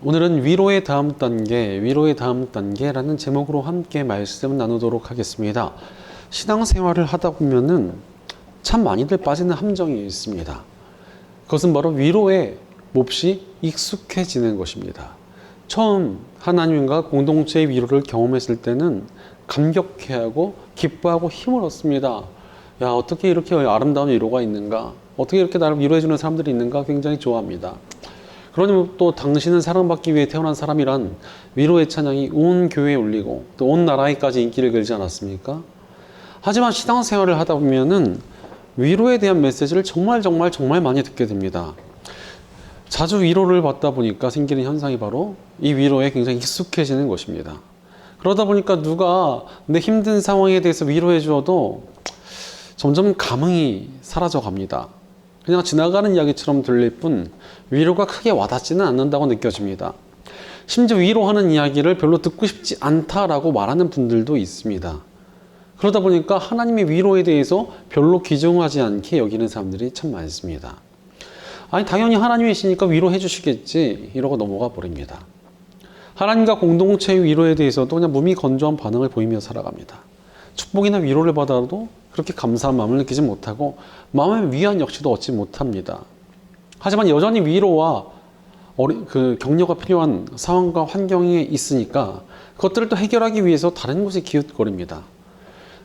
오늘은 위로의 다음 단계라는 제목으로 함께 말씀 나누도록 하겠습니다. 신앙생활을 하다 보면은 참 많이들 빠지는 함정이 있습니다. 그것은 바로 위로에 몹시 익숙해지는 것입니다. 처음 하나님과 공동체의 위로를 경험했을 때는 감격해하고 기뻐하고 힘을 얻습니다. 야, 어떻게 이렇게 아름다운 위로가 있는가? 어떻게 이렇게 나를 위로해주는 사람들이 있는가? 굉장히 좋아합니다. 그러니 또 당신은 사랑받기 위해 태어난 사람이란 위로의 찬양이 온 교회에 울리고 또 온 나라에까지 인기를 끌지 않았습니까? 하지만 신앙생활을 하다 보면은 위로에 대한 메시지를 정말 많이 듣게 됩니다. 자주 위로를 받다 보니까 생기는 현상이 바로 이 위로에 굉장히 익숙해지는 것입니다. 그러다 보니까 누가 내 힘든 상황에 대해서 위로해 주어도 점점 감흥이 사라져 갑니다. 그냥 지나가는 이야기처럼 들릴 뿐 위로가 크게 와닿지는 않는다고 느껴집니다. 심지어 위로하는 이야기를 별로 듣고 싶지 않다라고 말하는 분들도 있습니다. 그러다 보니까 하나님의 위로에 대해서 별로 귀중하지 않게 여기는 사람들이 참 많습니다. 아니, 당연히 하나님이시니까 위로해 주시겠지 이러고 넘어가 버립니다. 하나님과 공동체의 위로에 대해서도 그냥 무미건조한 반응을 보이며 살아갑니다. 축복이나 위로를 받아도 그렇게 감사한 마음을 느끼지 못하고 마음의 위안 역시도 얻지 못합니다. 하지만 여전히 위로와 격려가 필요한 상황과 환경에 있으니까 그것들을 또 해결하기 위해서 다른 곳에 기웃거립니다.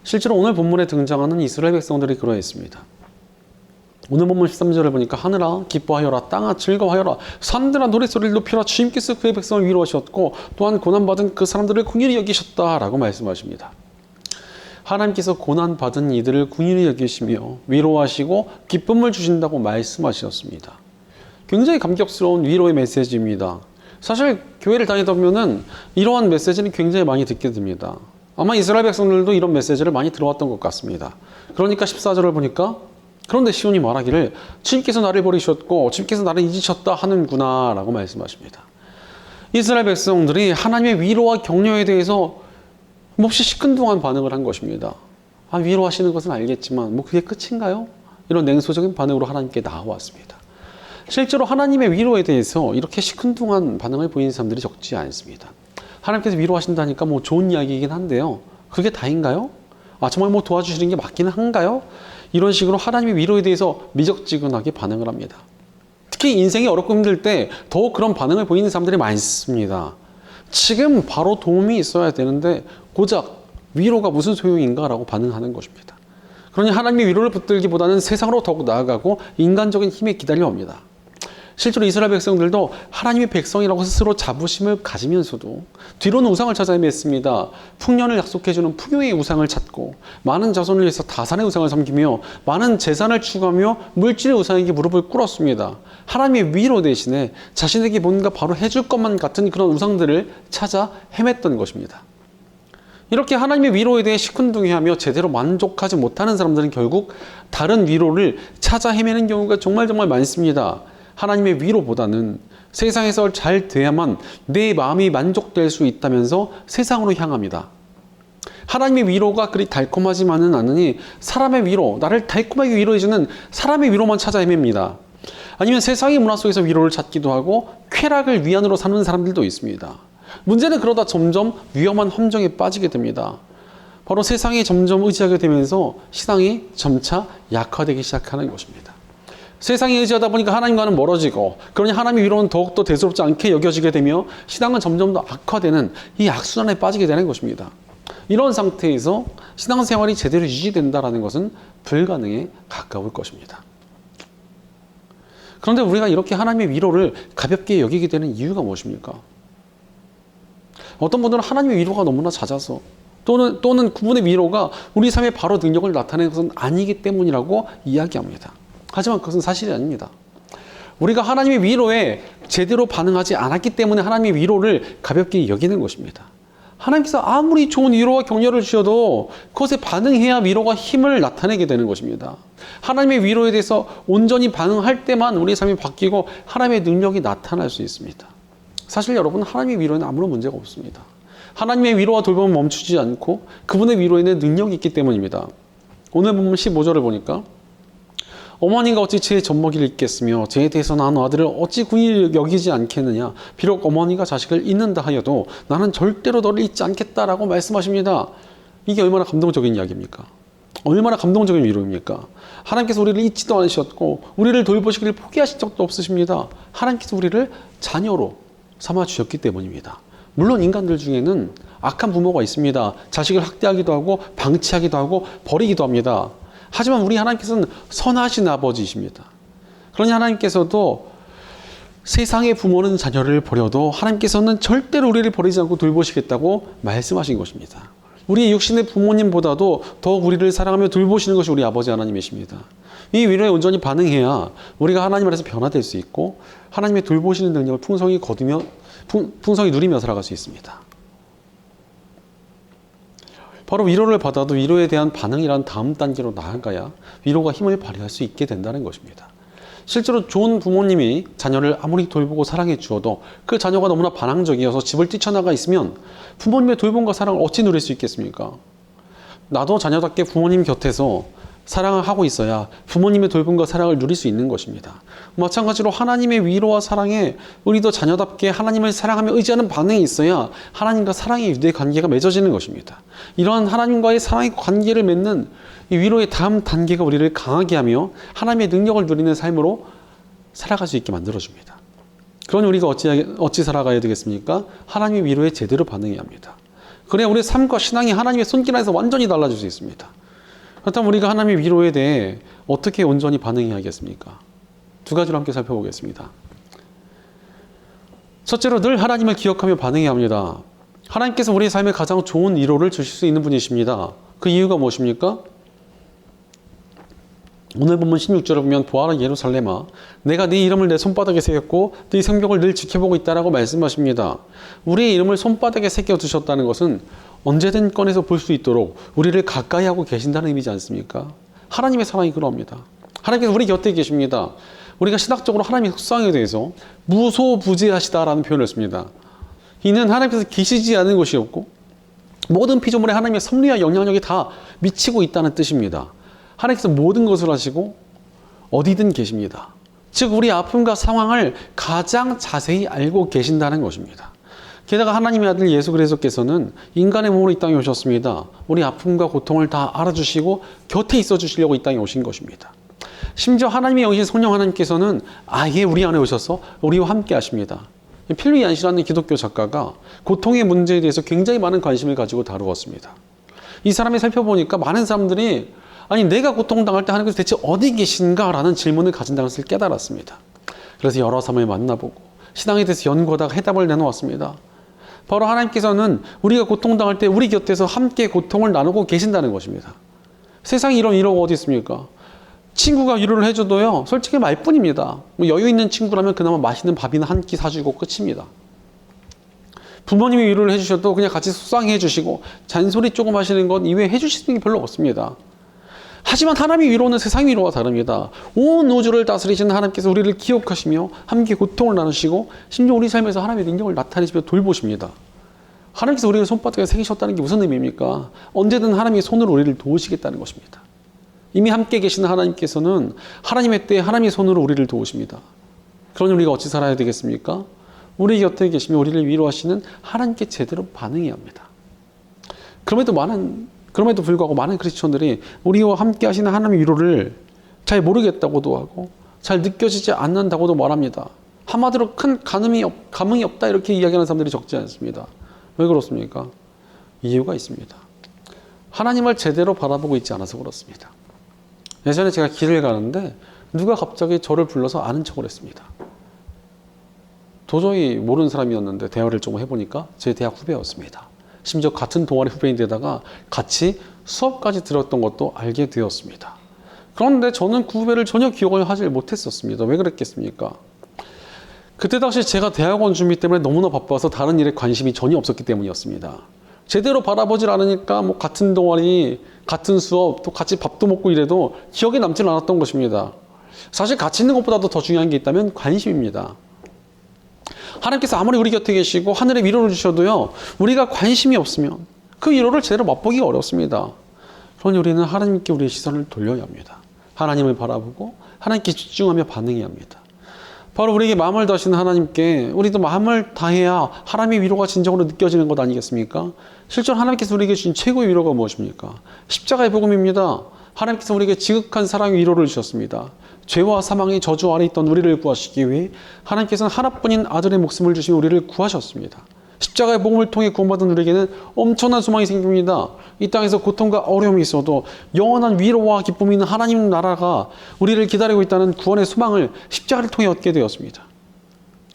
실제로 오늘 본문에 등장하는 이스라엘 백성들이 그러했습니다. 오늘 본문 13절을 보니까 하늘아 기뻐하여라, 땅아 즐거워하여라, 산들아 노랫소리를 높여라, 주님께서 그의 백성을 위로하셨고 또한 고난받은 그 사람들을 긍휼히 여기셨다라고 말씀하십니다. 하나님께서 고난받은 이들을 긍휼히 여기시며 위로하시고 기쁨을 주신다고 말씀하셨습니다. 굉장히 감격스러운 위로의 메시지입니다. 사실 교회를 다니다 보면은 이러한 메시지는 굉장히 많이 듣게 됩니다. 아마 이스라엘 백성들도 이런 메시지를 많이 들어왔던 것 같습니다. 그러니까 14절을 보니까 그런데 시온이 말하기를 주님께서 나를 버리셨고 주님께서 나를 잊으셨다 하는구나 라고 말씀하십니다. 이스라엘 백성들이 하나님의 위로와 격려에 대해서 몹시 시큰둥한 반응을 한 것입니다. 아, 위로하시는 것은 알겠지만 뭐 그게 끝인가요? 이런 냉소적인 반응으로 하나님께 나와왔습니다. 실제로 하나님의 위로에 대해서 이렇게 시큰둥한 반응을 보이는 사람들이 적지 않습니다. 하나님께서 위로하신다니까 뭐 좋은 이야기이긴 한데요. 그게 다인가요? 아, 정말 뭐 도와주시는 게 맞기는 한가요? 이런 식으로 하나님의 위로에 대해서 미적지근하게 반응을 합니다. 특히 인생이 어렵고 힘들 때 더욱 그런 반응을 보이는 사람들이 많습니다. 지금 바로 도움이 있어야 되는데 고작 위로가 무슨 소용인가 라고 반응하는 것입니다. 그러니 하나님의 위로를 붙들기보다는 세상으로 더욱 나아가고 인간적인 힘에 기다려옵니다. 실제로 이스라엘 백성들도 하나님의 백성이라고 스스로 자부심을 가지면서도 뒤로는 우상을 찾아 헤맸습니다. 풍년을 약속해주는 풍요의 우상을 찾고 많은 자손을 위해서 다산의 우상을 섬기며 많은 재산을 추구하며 물질의 우상에게 무릎을 꿇었습니다. 하나님의 위로 대신에 자신에게 뭔가 바로 해줄 것만 같은 그런 우상들을 찾아 헤맸던 것입니다. 이렇게 하나님의 위로에 대해 시큰둥해하며 제대로 만족하지 못하는 사람들은 결국 다른 위로를 찾아 헤매는 경우가 정말 많습니다. 하나님의 위로보다는 세상에서 잘 돼야만 내 마음이 만족될 수 있다면서 세상으로 향합니다. 하나님의 위로가 그리 달콤하지만은 않으니 사람의 위로, 나를 달콤하게 위로해주는 사람의 위로만 찾아 헤맵니다. 아니면 세상의 문화 속에서 위로를 찾기도 하고 쾌락을 위안으로 삼는 사람들도 있습니다. 문제는 그러다 점점 위험한 함정에 빠지게 됩니다. 바로 세상에 점점 의지하게 되면서 신앙이 점차 약화되기 시작하는 것입니다. 세상에 의지하다 보니까 하나님과는 멀어지고 그러니 하나님의 위로는 더욱더 대수롭지 않게 여겨지게 되며 신앙은 점점 더 악화되는 이 악순환에 빠지게 되는 것입니다. 이런 상태에서 신앙생활이 제대로 유지된다는 것은 불가능에 가까울 것입니다. 그런데 우리가 이렇게 하나님의 위로를 가볍게 여기게 되는 이유가 무엇입니까? 어떤 분들은 하나님의 위로가 너무나 잦아서 또는 그분의 위로가 우리 삶의 바로 능력을 나타내는 것은 아니기 때문이라고 이야기합니다. 하지만 그것은 사실이 아닙니다. 우리가 하나님의 위로에 제대로 반응하지 않았기 때문에 하나님의 위로를 가볍게 여기는 것입니다. 하나님께서 아무리 좋은 위로와 격려를 주셔도 그것에 반응해야 위로가 힘을 나타내게 되는 것입니다. 하나님의 위로에 대해서 온전히 반응할 때만 우리의 삶이 바뀌고 하나님의 능력이 나타날 수 있습니다. 사실 여러분, 하나님의 위로에는 아무런 문제가 없습니다. 하나님의 위로와 돌봄은 멈추지 않고 그분의 위로에는 능력이 있기 때문입니다. 오늘 보면 15절을 보니까 어머니가 어찌 제 젖먹이를 잊겠으며 저에 대해서 낳은 아들을 어찌 궁히 여기지 않겠느냐. 비록 어머니가 자식을 잊는다 하여도 나는 절대로 너를 잊지 않겠다라고 말씀하십니다. 이게 얼마나 감동적인 이야기입니까? 얼마나 감동적인 위로입니까? 하나님께서 우리를 잊지도 않으셨고 우리를 돌보시기를 포기하신 적도 없으십니다. 하나님께서 우리를 자녀로 삼아주셨기 때문입니다. 물론 인간들 중에는 악한 부모가 있습니다. 자식을 학대하기도 하고 방치하기도 하고 버리기도 합니다. 하지만 우리 하나님께서는 선하신 아버지이십니다. 그러니 하나님께서도 세상의 부모는 자녀를 버려도 하나님께서는 절대로 우리를 버리지 않고 돌보시겠다고 말씀하신 것입니다. 우리 육신의 부모님보다도 더욱 우리를 사랑하며 돌보시는 것이 우리 아버지 하나님이십니다. 이 위로에 온전히 반응해야 우리가 하나님 안에서 변화될 수 있고 하나님의 돌보시는 능력을 풍성히 누리며 살아갈 수 있습니다. 바로 위로를 받아도 위로에 대한 반응이란 다음 단계로 나아가야 위로가 힘을 발휘할 수 있게 된다는 것입니다. 실제로 좋은 부모님이 자녀를 아무리 돌보고 사랑해 주어도 그 자녀가 너무나 반항적이어서 집을 뛰쳐나가 있으면 부모님의 돌봄과 사랑을 어찌 누릴 수 있겠습니까? 나도 자녀답게 부모님 곁에서 사랑을 하고 있어야 부모님의 돌봄과 사랑을 누릴 수 있는 것입니다. 마찬가지로 하나님의 위로와 사랑에 우리도 자녀답게 하나님을 사랑하며 의지하는 반응이 있어야 하나님과 사랑의 유대 관계가 맺어지는 것입니다. 이러한 하나님과의 사랑의 관계를 맺는 이 위로의 다음 단계가 우리를 강하게 하며 하나님의 능력을 누리는 삶으로 살아갈 수 있게 만들어줍니다. 그러니 우리가 어찌 살아가야 되겠습니까? 하나님의 위로에 제대로 반응해야 합니다. 그래야 우리의 삶과 신앙이 하나님의 손길 안에서 완전히 달라질 수 있습니다. 그렇다면 우리가 하나님의 위로에 대해 어떻게 온전히 반응해야겠습니까? 두 가지로 함께 살펴보겠습니다. 첫째로 늘 하나님을 기억하며 반응해야 합니다. 하나님께서 우리의 삶에 가장 좋은 위로를 주실 수 있는 분이십니다. 그 이유가 무엇입니까? 오늘 본문 16절을 보면 보아라 예루살렘아 내가 네 이름을 내 손바닥에 새겼고 네 성벽을 늘 지켜보고 있다라고 말씀하십니다. 우리의 이름을 손바닥에 새겨두셨다는 것은 언제든 꺼내서 볼 수 있도록 우리를 가까이 하고 계신다는 의미지 않습니까? 하나님의 사랑이 그럽니다. 하나님께서 우리 곁에 계십니다. 우리가 신학적으로 하나님의 속성에 대해서 무소부재하시다라는 표현을 씁니다. 이는 하나님께서 계시지 않은 것이 없고 모든 피조물에 하나님의 섭리와 영향력이 다 미치고 있다는 뜻입니다. 하나님께서 모든 것을 하시고 어디든 계십니다. 즉 우리 아픔과 상황을 가장 자세히 알고 계신다는 것입니다. 게다가 하나님의 아들 예수 그리스도께서는 인간의 몸으로 이 땅에 오셨습니다. 우리 아픔과 고통을 다 알아주시고 곁에 있어 주시려고 이 땅에 오신 것입니다. 심지어 하나님의 영이신 성령 하나님께서는 아예 우리 안에 오셔서 우리와 함께 하십니다. 필리 얀시라는 기독교 작가가 고통의 문제에 대해서 굉장히 많은 관심을 가지고 다루었습니다. 이 사람이 살펴보니까 많은 사람들이 아니 내가 고통당할 때 하나님께서 대체 어디 계신가? 라는 질문을 가진다는 것을 깨달았습니다. 그래서 여러 사람을 만나보고 신앙에 대해서 연구하다가 해답을 내놓았습니다. 바로 하나님께서는 우리가 고통당할 때 우리 곁에서 함께 고통을 나누고 계신다는 것입니다. 세상에 이런 위로가 어디 있습니까? 친구가 위로를 해줘도요 솔직히 말뿐입니다. 여유 있는 친구라면 그나마 맛있는 밥이나 한 끼 사주고 끝입니다. 부모님이 위로를 해주셔도 그냥 같이 속상해 주시고 잔소리 조금 하시는 것 이외에 해주시는 게 별로 없습니다. 하지만 하나님의 위로는 세상의 위로와 다릅니다. 온 우주를 다스리시는 하나님께서 우리를 기억하시며 함께 고통을 나누시고 심지어 우리 삶에서 하나님의 능력을 나타내시며 돌보십니다. 하나님께서 우리를 손바닥에 새기셨다는 게 무슨 의미입니까? 언제든 하나님의 손으로 우리를 도우시겠다는 것입니다. 이미 함께 계시는 하나님께서는 하나님의 때에 하나님의 손으로 우리를 도우십니다. 그러니 우리가 어찌 살아야 되겠습니까? 우리 곁에 계시며 우리를 위로하시는 하나님께 제대로 반응해야 합니다. 그럼에도 불구하고 많은 크리스천들이 우리와 함께 하시는 하나님의 위로를 잘 모르겠다고도 하고 잘 느껴지지 않는다고도 말합니다. 한마디로 큰 감흥이 없다 이렇게 이야기하는 사람들이 적지 않습니다. 왜 그렇습니까? 이유가 있습니다. 하나님을 제대로 바라보고 있지 않아서 그렇습니다. 예전에 제가 길을 가는데 누가 갑자기 저를 불러서 아는 척을 했습니다. 도저히 모르는 사람이었는데 대화를 좀 해보니까 제 대학 후배였습니다. 심지어 같은 동아리 후배인데다가 같이 수업까지 들었던 것도 알게 되었습니다. 그런데 저는 그 후배를 전혀 기억을 하지 못했었습니다. 왜 그랬겠습니까? 그때 당시 제가 대학원 준비 때문에 너무나 바빠서 다른 일에 관심이 전혀 없었기 때문이었습니다. 제대로 바라보질 않으니까 같은 동아리, 같은 수업, 또 같이 밥도 먹고 이래도 기억에 남질 않았던 것입니다. 사실 가치 있는 것보다도 더 중요한 게 있다면 관심입니다. 하나님께서 아무리 우리 곁에 계시고 하늘에 위로를 주셔도요 우리가 관심이 없으면 그 위로를 제대로 맛보기가 어렵습니다. 그러니 우리는 하나님께 우리의 시선을 돌려야 합니다. 하나님을 바라보고 하나님께 집중하며 반응해야 합니다. 바로 우리에게 마음을 다하시는 하나님께 우리도 마음을 다해야 하나님의 위로가 진정으로 느껴지는 것 아니겠습니까? 실제로 하나님께서 우리에게 주신 최고의 위로가 무엇입니까? 십자가의 복음입니다. 하나님께서 우리에게 지극한 사랑의 위로를 주셨습니다. 죄와 사망의 저주 아래 있던 우리를 구하시기 위해 하나님께서는 하나뿐인 아들의 목숨을 주시며 우리를 구하셨습니다. 십자가의 복음을 통해 구원받은 우리에게는 엄청난 소망이 생깁니다. 이 땅에서 고통과 어려움이 있어도 영원한 위로와 기쁨이 있는 하나님 나라가 우리를 기다리고 있다는 구원의 소망을 십자가를 통해 얻게 되었습니다.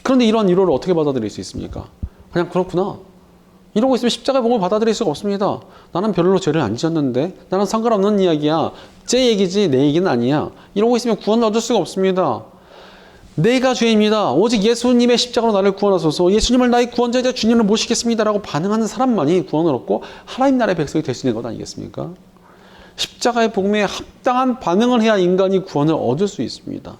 그런데 이러한 위로를 어떻게 받아들일 수 있습니까? 그냥 그렇구나. 이러고 있으면 십자가의 복음을 받아들일 수가 없습니다. 나는 별로 죄를 안 지었는데 나는 상관없는 이야기야. 제 얘기지 내 얘기는 아니야. 이러고 있으면 구원을 얻을 수가 없습니다. 내가 죄입니다. 오직 예수님의 십자가로 나를 구원하소서. 예수님을 나의 구원자이자 주님을 모시겠습니다. 라고 반응하는 사람만이 구원을 얻고 하나님 나라의 백성이 될 수 있는 것 아니겠습니까? 십자가의 복음에 합당한 반응을 해야 인간이 구원을 얻을 수 있습니다.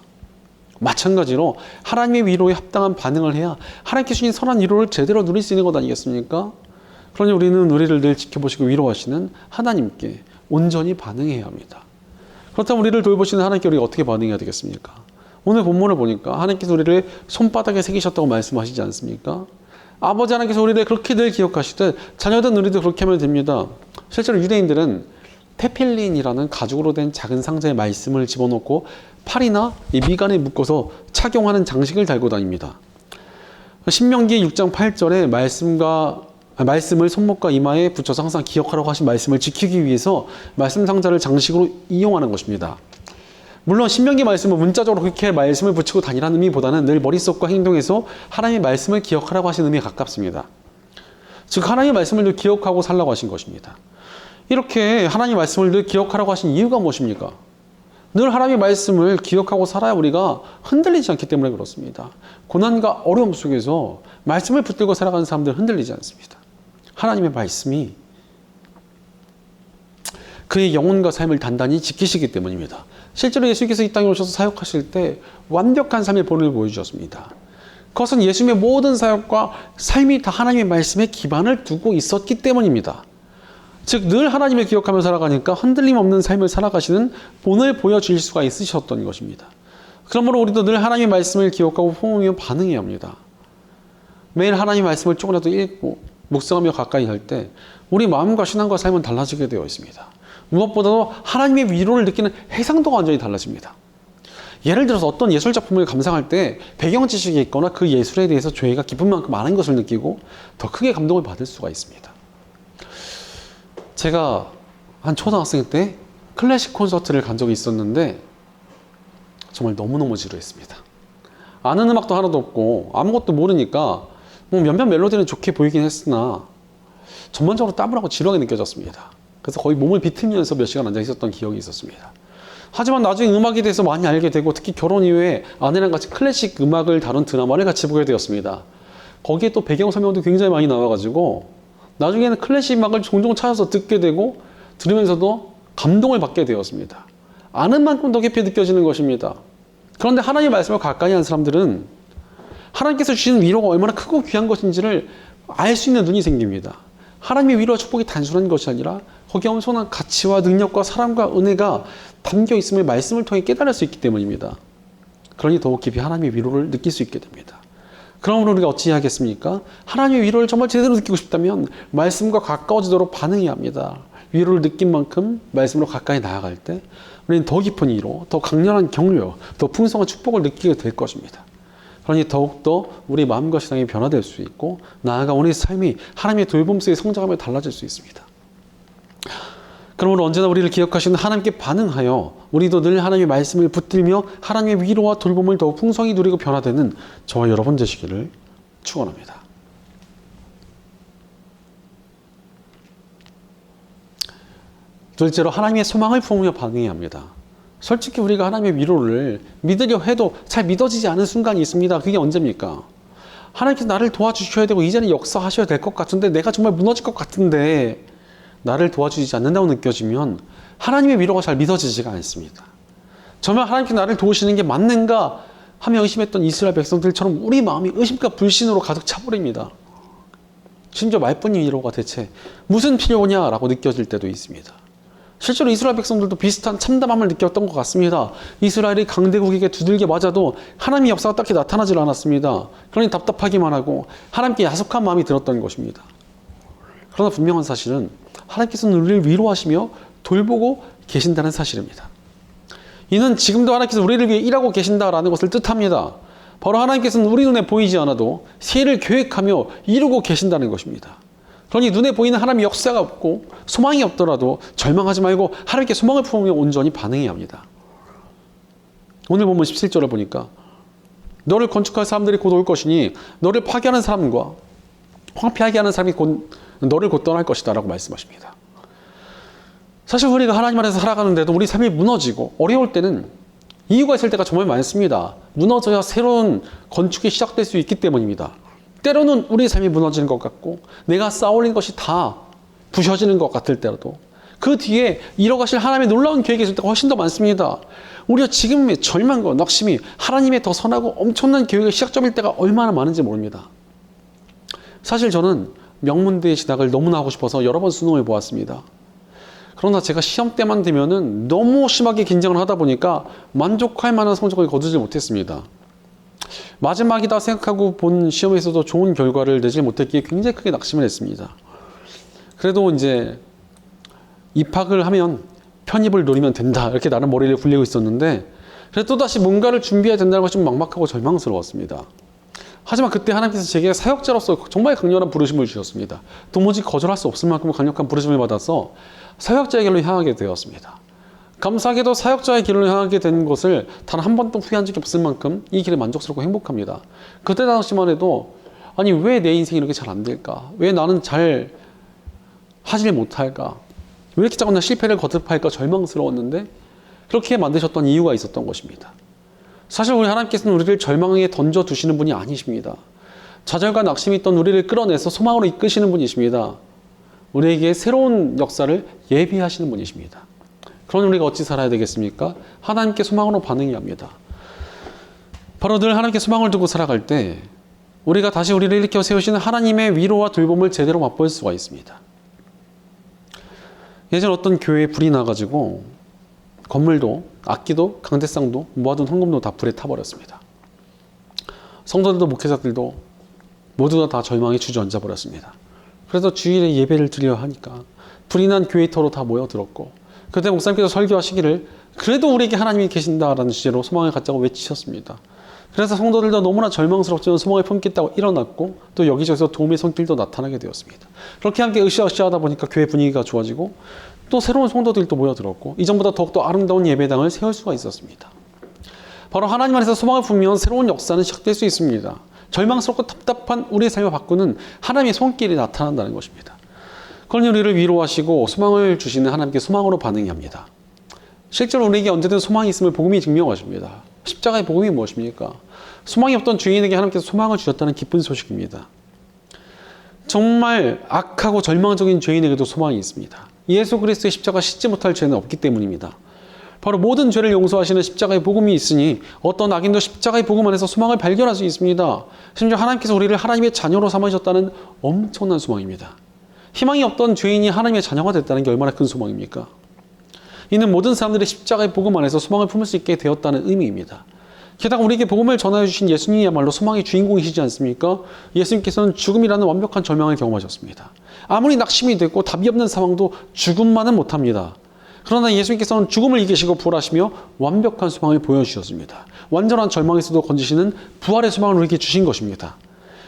마찬가지로 하나님의 위로에 합당한 반응을 해야 하나님께 주신 선한 위로를 제대로 누릴 수 있는 것 아니겠습니까? 그러니 우리는 우리를 늘 지켜보시고 위로하시는 하나님께 온전히 반응해야 합니다. 그렇다면 우리를 돌보시는 하나님께 우리가 어떻게 반응해야 되겠습니까? 오늘 본문을 보니까 하나님께서 우리를 손바닥에 새기셨다고 말씀하시지 않습니까? 아버지 하나님께서 우리를 그렇게 늘 기억하시듯 자녀된 우리도 그렇게 하면 됩니다. 실제로 유대인들은 테필린이라는 가죽으로 된 작은 상자에 말씀을 집어넣고 팔이나 미간에 묶어서 착용하는 장식을 달고 다닙니다. 신명기 6장 8절에 말씀을 손목과 이마에 붙여서 항상 기억하라고 하신 말씀을 지키기 위해서 말씀 상자를 장식으로 이용하는 것입니다. 물론 신명기 말씀은 문자적으로 그렇게 말씀을 붙이고 다니라는 의미보다는 늘 머릿속과 행동에서 하나님의 말씀을 기억하라고 하신 의미에 가깝습니다. 즉 하나님의 말씀을 늘 기억하고 살라고 하신 것입니다. 이렇게 하나님의 말씀을 늘 기억하라고 하신 이유가 무엇입니까? 늘 하나님의 말씀을 기억하고 살아야 우리가 흔들리지 않기 때문에 그렇습니다. 고난과 어려움 속에서 말씀을 붙들고 살아가는 사람들은 흔들리지 않습니다. 하나님의 말씀이 그의 영혼과 삶을 단단히 지키시기 때문입니다. 실제로 예수께서 이 땅에 오셔서 사역하실 때 완벽한 삶의 본을 보여주셨습니다. 그것은 예수님의 모든 사역과 삶이 다 하나님의 말씀에 기반을 두고 있었기 때문입니다. 즉 늘 하나님을 기억하며 살아가니까 흔들림 없는 삶을 살아가시는 본을 보여주실 수가 있으셨던 것입니다. 그러므로 우리도 늘 하나님의 말씀을 기억하고 품으며 반응해야 합니다. 매일 하나님의 말씀을 조금이라도 읽고 묵상하며 가까이 할 때 우리 마음과 신앙과 삶은 달라지게 되어 있습니다. 무엇보다도 하나님의 위로를 느끼는 해상도가 완전히 달라집니다. 예를 들어서 어떤 예술작품을 감상할 때 배경 지식이 있거나 그 예술에 대해서 죄가 깊은 만큼 많은 것을 느끼고 더 크게 감동을 받을 수가 있습니다. 제가 한 초등학생 때 클래식 콘서트를 간 적이 있었는데 정말 너무너무 지루했습니다. 아는 음악도 하나도 없고 아무것도 모르니까 뭐 몇몇 멜로디는 좋게 보이긴 했으나 전반적으로 따분하고 지루하게 느껴졌습니다. 그래서 거의 몸을 비틀면서 몇 시간 앉아 있었던 기억이 있었습니다. 하지만 나중에 음악에 대해서 많이 알게 되고 특히 결혼 이후에 아내랑 같이 클래식 음악을 다룬 드라마를 같이 보게 되었습니다. 거기에 또 배경 설명도 굉장히 많이 나와가지고 나중에는 클래식 음악을 종종 찾아서 듣게 되고 들으면서도 감동을 받게 되었습니다. 아는 만큼 더 깊이 느껴지는 것입니다. 그런데 하나님의 말씀을 가까이 한 사람들은 하나님께서 주시는 위로가 얼마나 크고 귀한 것인지를 알 수 있는 눈이 생깁니다. 하나님의 위로와 축복이 단순한 것이 아니라 거기에 엄청난 가치와 능력과 사랑과 은혜가 담겨 있음을 말씀을 통해 깨달을 수 있기 때문입니다. 그러니 더욱 깊이 하나님의 위로를 느낄 수 있게 됩니다. 그러므로 우리가 어찌 하겠습니까? 하나님의 위로를 정말 제대로 느끼고 싶다면 말씀과 가까워지도록 반응해야 합니다. 위로를 느낀 만큼 말씀으로 가까이 나아갈 때 우리는 더 깊은 위로, 더 강렬한 격려, 더 풍성한 축복을 느끼게 될 것입니다. 그러니 더욱더 우리 마음과 신앙이 변화될 수 있고 나아가 우리 삶이 하나님의 돌봄 속에 성장하며 달라질 수 있습니다. 그러므로 언제나 우리를 기억하시는 하나님께 반응하여 우리도 늘 하나님의 말씀을 붙들며 하나님의 위로와 돌봄을 더욱 풍성히 누리고 변화되는 저와 여러분 되시기를 축원합니다. 둘째로 하나님의 소망을 품으며 반응해야 합니다. 솔직히 우리가 하나님의 위로를 믿으려 해도 잘 믿어지지 않은 순간이 있습니다. 그게 언제입니까? 하나님께서 나를 도와주셔야 되고 이제는 역사하셔야 될 것 같은데 내가 정말 무너질 것 같은데 나를 도와주지 않는다고 느껴지면 하나님의 위로가 잘 믿어지지가 않습니다. 정말 하나님께서 나를 도우시는 게 맞는가 하며 의심했던 이스라엘 백성들처럼 우리 마음이 의심과 불신으로 가득 차버립니다. 심지어 말뿐인 위로가 대체 무슨 필요냐라고 느껴질 때도 있습니다. 실제로 이스라엘 백성들도 비슷한 참담함을 느꼈던 것 같습니다. 이스라엘이 강대국에게 두들겨 맞아도 하나님의 역사가 딱히 나타나질 않았습니다. 그러니 답답하기만 하고 하나님께 야속한 마음이 들었던 것입니다. 그러나 분명한 사실은 하나님께서는 우리를 위로하시며 돌보고 계신다는 사실입니다. 이는 지금도 하나님께서 우리를 위해 일하고 계신다라는 것을 뜻합니다. 바로 하나님께서는 우리 눈에 보이지 않아도 새해를 계획하며 이루고 계신다는 것입니다. 그러니 눈에 보이는 하나님의 역사가 없고 소망이 없더라도 절망하지 말고 하나님께 소망을 품으며 온전히 반응해야 합니다. 오늘 본문 17절을 보니까 너를 건축할 사람들이 곧 올 것이니 너를 파괴하는 사람과 황폐하게 하는 사람이 곧 너를 곧 떠날 것이다 라고 말씀하십니다. 사실 우리가 하나님 안에서 살아가는데도 우리 삶이 무너지고 어려울 때는 이유가 있을 때가 정말 많습니다. 무너져야 새로운 건축이 시작될 수 있기 때문입니다. 때로는 우리 삶이 무너지는 것 같고 내가 쌓아올린 것이 다 부셔지는 것 같을 때라도 그 뒤에 이뤄가실 하나님의 놀라운 계획이 있을 때가 훨씬 더 많습니다. 우리가 지금의 절망과 낙심이 하나님의 더 선하고 엄청난 계획의 시작점일 때가 얼마나 많은지 모릅니다. 사실 저는 명문대에 진학을 너무나 하고 싶어서 여러 번 수능을 보았습니다. 그러나 제가 시험 때만 되면은 너무 심하게 긴장을 하다 보니까 만족할 만한 성적을 거두지 못했습니다. 마지막이다 생각하고 본 시험에서도 좋은 결과를 내지 못했기에 굉장히 크게 낙심을 했습니다. 그래도 이제 입학을 하면 편입을 노리면 된다 이렇게 나름 머리를 굴리고 있었는데 그래도 또다시 뭔가를 준비해야 된다는 것이 좀 막막하고 절망스러웠습니다. 하지만 그때 하나님께서 제게 사역자로서 정말 강렬한 부르심을 주셨습니다. 도무지 거절할 수 없을 만큼 강력한 부르심을 받아서 사역자의 길로 향하게 되었습니다. 감사하게도 사역자의 길로 향하게 된 것을 단 한 번도 후회한 적이 없을 만큼 이 길에 만족스럽고 행복합니다. 그때 당시만 해도 아니 왜 내 인생이 이렇게 잘 안 될까? 왜 나는 잘 하질 못할까? 왜 이렇게 자꾸 나 실패를 거듭할까 절망스러웠는데 그렇게 만드셨던 이유가 있었던 것입니다. 사실 우리 하나님께서는 우리를 절망에 던져두시는 분이 아니십니다. 좌절과 낙심이 있던 우리를 끌어내서 소망으로 이끄시는 분이십니다. 우리에게 새로운 역사를 예비하시는 분이십니다. 그러니 우리가 어찌 살아야 되겠습니까? 하나님께 소망으로 반응해야 합니다. 바로 늘 하나님께 소망을 두고 살아갈 때 우리가 다시 우리를 일으켜 세우시는 하나님의 위로와 돌봄을 제대로 맛볼 수가 있습니다. 예전 어떤 교회에 불이 나가지고 건물도 악기도 강대상도 모아둔 헌금도 다 불에 타버렸습니다. 성도들도 목회자들도 모두가 다 절망에 주저앉아 버렸습니다. 그래서 주일에 예배를 드려야 하니까 불이 난 교회터로 다 모여들었고 그때 목사님께서 설교하시기를 그래도 우리에게 하나님이 계신다라는 주제로 소망을 갖자고 외치셨습니다. 그래서 성도들도 너무나 절망스럽지만 소망을 품겠다고 일어났고 또 여기저기서 도움의 손길도 나타나게 되었습니다. 그렇게 함께 으쌰으쌰 하다 보니까 교회 분위기가 좋아지고 또 새로운 성도들도 모여들었고 이전보다 더욱더 아름다운 예배당을 세울 수가 있었습니다. 바로 하나님 안에서 소망을 품으면 새로운 역사는 시작될 수 있습니다. 절망스럽고 답답한 우리의 삶을 바꾸는 하나님의 손길이 나타난다는 것입니다. 그러니 우리를 위로하시고 소망을 주시는 하나님께 소망으로 반응해야 합니다. 실제로 우리에게 언제든 소망이 있음을 복음이 증명하십니다. 십자가의 복음이 무엇입니까? 소망이 없던 죄인에게 하나님께서 소망을 주셨다는 기쁜 소식입니다. 정말 악하고 절망적인 죄인에게도 소망이 있습니다. 예수 그리스도의 십자가 씻지 못할 죄는 없기 때문입니다. 바로 모든 죄를 용서하시는 십자가의 복음이 있으니 어떤 악인도 십자가의 복음 안에서 소망을 발견할 수 있습니다. 심지어 하나님께서 우리를 하나님의 자녀로 삼으셨다는 엄청난 소망입니다. 희망이 없던 죄인이 하나님의 자녀가 됐다는 게 얼마나 큰 소망입니까? 이는 모든 사람들이 십자가의 복음 안에서 소망을 품을 수 있게 되었다는 의미입니다. 게다가 우리에게 복음을 전하여 주신 예수님이야말로 소망의 주인공이시지 않습니까? 예수님께서는 죽음이라는 완벽한 절망을 경험하셨습니다. 아무리 낙심이 되고 답이 없는 상황도 죽음만은 못합니다. 그러나 예수님께서는 죽음을 이기시고 부활하시며 완벽한 소망을 보여주셨습니다. 완전한 절망에서도 건지시는 부활의 소망을 우리에게 주신 것입니다.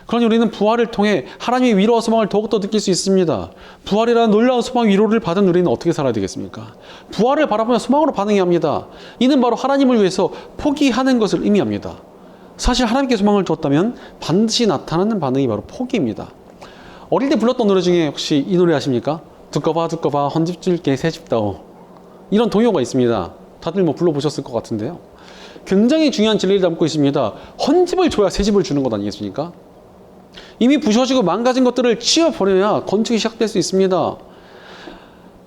그러니 우리는 부활을 통해 하나님의 위로와 소망을 더욱더 느낄 수 있습니다. 부활이라는 놀라운 소망 위로를 받은 우리는 어떻게 살아야 되겠습니까? 부활을 바라보며 소망으로 반응해야 합니다. 이는 바로 하나님을 위해서 포기하는 것을 의미합니다. 사실 하나님께 소망을 두었다면 반드시 나타나는 반응이 바로 포기입니다. 어릴 때 불렀던 노래 중에 혹시 이 노래 아십니까? 두꺼봐 두꺼봐 헌집 줄게 새집다오. 이런 동요가 있습니다. 다들 뭐 불러보셨을 것 같은데요. 굉장히 중요한 진리를 담고 있습니다. 헌집을 줘야 새집을 주는 것 아니겠습니까? 이미 부셔지고 망가진 것들을 치워버려야 건축이 시작될 수 있습니다.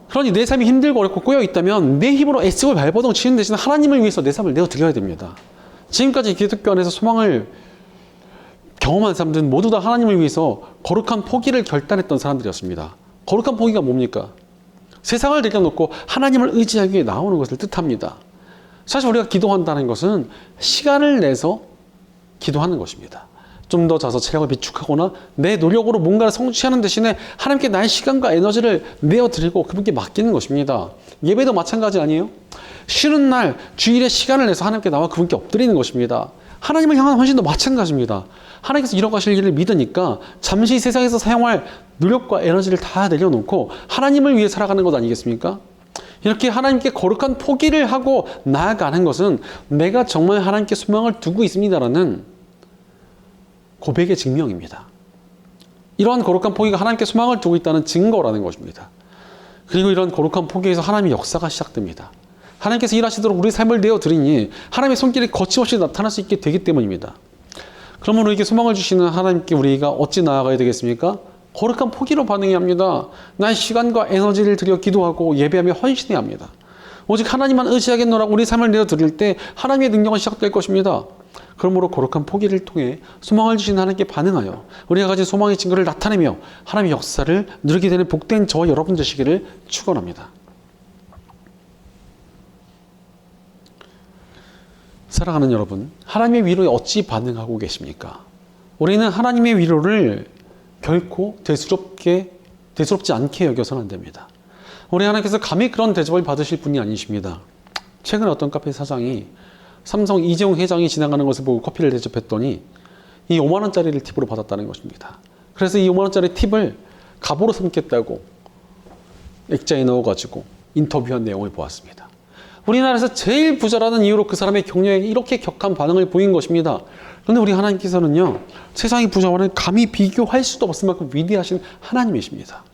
그러니 내 삶이 힘들고 어렵고 꼬여있다면 내 힘으로 애쓰고 발버둥 치는 대신 하나님을 위해서 내 삶을 내어드려야 됩니다. 지금까지 기독교 안에서 소망을 경험한 사람들은 모두 다 하나님을 위해서 거룩한 포기를 결단했던 사람들이었습니다. 거룩한 포기가 뭡니까? 세상을 내려놓고 하나님을 의지하기 위해 나오는 것을 뜻합니다. 사실 우리가 기도한다는 것은 시간을 내서 기도하는 것입니다. 좀 더 자서 체력을 비축하거나 내 노력으로 뭔가를 성취하는 대신에 하나님께 나의 시간과 에너지를 내어드리고 그분께 맡기는 것입니다. 예배도 마찬가지 아니에요? 쉬는 날 주일에 시간을 내서 하나님께 나와 그분께 엎드리는 것입니다. 하나님을 향한 헌신도 마찬가지입니다. 하나님께서 이뤄가실 일을 믿으니까 잠시 세상에서 사용할 노력과 에너지를 다 내려놓고 하나님을 위해 살아가는 것 아니겠습니까? 이렇게 하나님께 거룩한 포기를 하고 나아가는 것은 내가 정말 하나님께 소망을 두고 있습니다라는 고백의 증명입니다. 이러한 거룩한 포기가 하나님께 소망을 두고 있다는 증거라는 것입니다. 그리고 이런 거룩한 포기에서 하나님의 역사가 시작됩니다. 하나님께서 일하시도록 우리 삶을 내어드리니 하나님의 손길이 거침없이 나타날 수 있게 되기 때문입니다. 그러면 우리에게 소망을 주시는 하나님께 우리가 어찌 나아가야 되겠습니까? 거룩한 포기로 반응해야 합니다. 나의 시간과 에너지를 들여 기도하고 예배하며 헌신해야 합니다. 오직 하나님만 의지하겠노라고 우리 삶을 내어드릴 때 하나님의 능력은 시작될 것입니다. 그러므로 거룩한 포기를 통해 소망을 주신 하나님께 반응하여 우리가 가진 소망의 증거를 나타내며 하나님의 역사를 누리게 되는 복된 저와 여러분 되시기를 축원합니다. 사랑하는 여러분, 하나님의 위로에 어찌 반응하고 계십니까? 우리는 하나님의 위로를 결코 대수롭지 않게 여겨서는 안 됩니다. 우리 하나님께서 감히 그런 대접을 받으실 분이 아니십니다. 최근에 어떤 카페 사장이 삼성 이재용 회장이 지나가는 것을 보고 커피를 대접했더니 이 5만 원짜리를 팁으로 받았다는 것입니다. 그래서 이 5만 원짜리 팁을 갑오로 삼겠다고 액자에 넣어가지고 인터뷰한 내용을 보았습니다. 우리나라에서 제일 부자라는 이유로 그 사람의 격려에 이렇게 격한 반응을 보인 것입니다. 그런데 우리 하나님께서는요, 세상의 부자와는 감히 비교할 수도 없을 만큼 위대하신 하나님이십니다.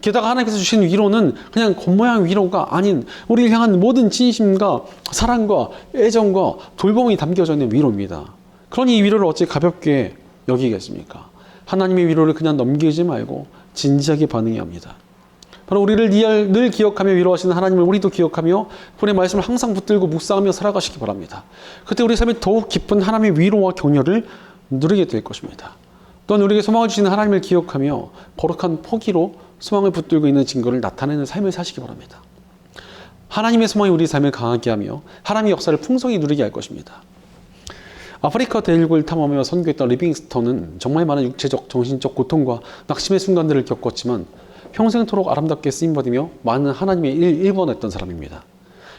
게다가 하나님께서 주신 위로는 그냥 겉모양 위로가 아닌 우리를 향한 모든 진심과 사랑과 애정과 돌봄이 담겨져 있는 위로입니다. 그러니 이 위로를 어찌 가볍게 여기겠습니까? 하나님의 위로를 그냥 넘기지 말고 진지하게 반응해야 합니다. 바로 우리를 늘 기억하며 위로하시는 하나님을 우리도 기억하며 그분의 말씀을 항상 붙들고 묵상하며 살아가시기 바랍니다. 그때 우리 삶에 더욱 깊은 하나님의 위로와 격려를 누리게 될 것입니다. 또한 우리에게 소망을 주시는 하나님을 기억하며 거룩한 포기로 소망을 붙들고 있는 증거를 나타내는 삶을 사시기 바랍니다. 하나님의 소망이 우리 삶을 강하게 하며 하나님의 역사를 풍성히 누리게 할 것입니다. 아프리카 대륙을 탐험하며 선교했던 리빙스턴은 정말 많은 육체적, 정신적 고통과 낙심의 순간들을 겪었지만 평생토록 아름답게 쓰임받으며 많은 하나님의 일을 일궈냈던 사람입니다.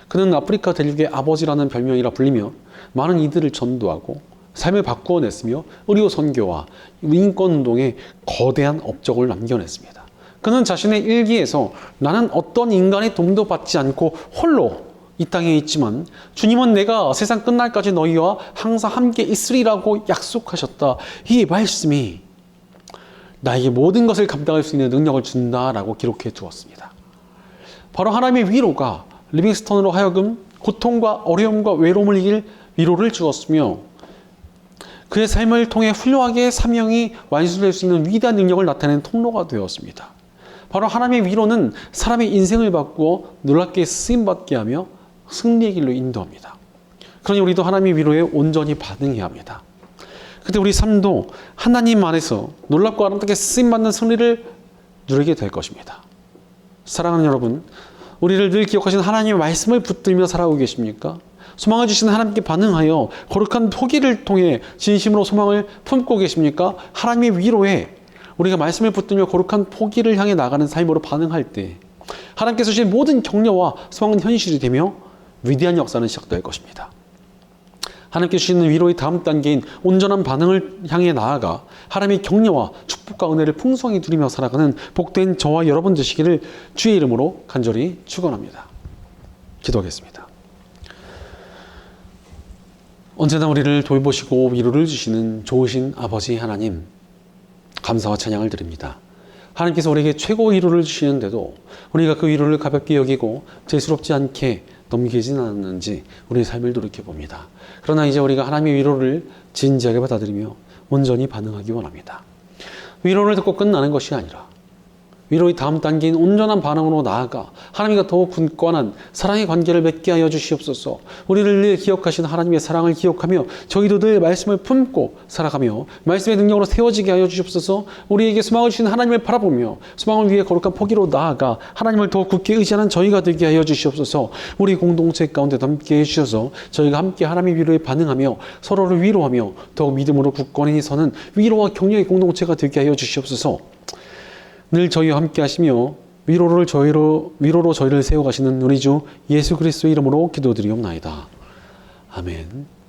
그는 아프리카 대륙의 아버지라는 별명이라 불리며 많은 이들을 전도하고 삶을 바꾸어냈으며 의료 선교와 인권운동에 거대한 업적을 남겨냈습니다. 그는 자신의 일기에서 나는 어떤 인간의 도움도 받지 않고 홀로 이 땅에 있지만 주님은 내가 세상 끝날까지 너희와 항상 함께 있으리라고 약속하셨다. 이 말씀이 나에게 모든 것을 감당할 수 있는 능력을 준다라고 기록해 두었습니다. 바로 하나님의 위로가 리빙스턴으로 하여금 고통과 어려움과 외로움을 이길 위로를 주었으며 그의 삶을 통해 훌륭하게 사명이 완수될 수 있는 위대한 능력을 나타내는 통로가 되었습니다. 바로 하나님의 위로는 사람의 인생을 바꾸어 놀랍게 쓰임받게 하며 승리의 길로 인도합니다. 그러니 우리도 하나님의 위로에 온전히 반응해야 합니다. 그때 우리 삶도 하나님 안에서 놀랍고 아름답게 쓰임받는 승리를 누리게 될 것입니다. 사랑하는 여러분, 우리를 늘 기억하시는 하나님의 말씀을 붙들며 살아오고 계십니까? 소망을 주시는 하나님께 반응하여 거룩한 포기를 통해 진심으로 소망을 품고 계십니까? 하나님의 위로에 우리가 말씀을 붙들며 거룩한 포기를 향해 나가는 삶으로 반응할 때 하나님께서 주신 모든 격려와 소망은 현실이 되며 위대한 역사는 시작될 것입니다. 하나님께 주시는 위로의 다음 단계인 온전한 반응을 향해 나아가 하나님의 격려와 축복과 은혜를 풍성히 누리며 살아가는 복된 저와 여러분 되시기를 주의 이름으로 간절히 축원합니다. 기도하겠습니다. 언제나 우리를 돌보시고 위로를 주시는 좋으신 아버지 하나님, 감사와 찬양을 드립니다. 하나님께서 우리에게 최고의 위로를 주시는데도 우리가 그 위로를 가볍게 여기고 죄스럽지 않게 넘기진 않았는지 우리의 삶을 돌이켜봅니다. 그러나 이제 우리가 하나님의 위로를 진지하게 받아들이며 온전히 반응하기 원합니다. 위로를 듣고 끝나는 것이 아니라 위로의 다음 단계인 온전한 반응으로 나아가 하나님과 더욱 굳건한 사랑의 관계를 맺게 하여 주시옵소서. 우리를 늘 기억하신 하나님의 사랑을 기억하며 저희도 늘 말씀을 품고 살아가며 말씀의 능력으로 세워지게 하여 주시옵소서. 우리에게 소망을 주신 하나님을 바라보며 소망을 위해 거룩한 포기로 나아가 하나님을 더욱 굳게 의지하는 저희가 되게 하여 주시옵소서. 우리 공동체 가운데 함께 해주셔서 저희가 함께 하나님의 위로에 반응하며 서로를 위로하며 더욱 믿음으로 굳건히 서는 위로와 격려의 공동체가 되게 하여 주시옵소서. 늘 저희와 함께 하시며 위로로 저희를 세워가시는 우리 주 예수 그리스도의 이름으로 기도드리옵나이다. 아멘.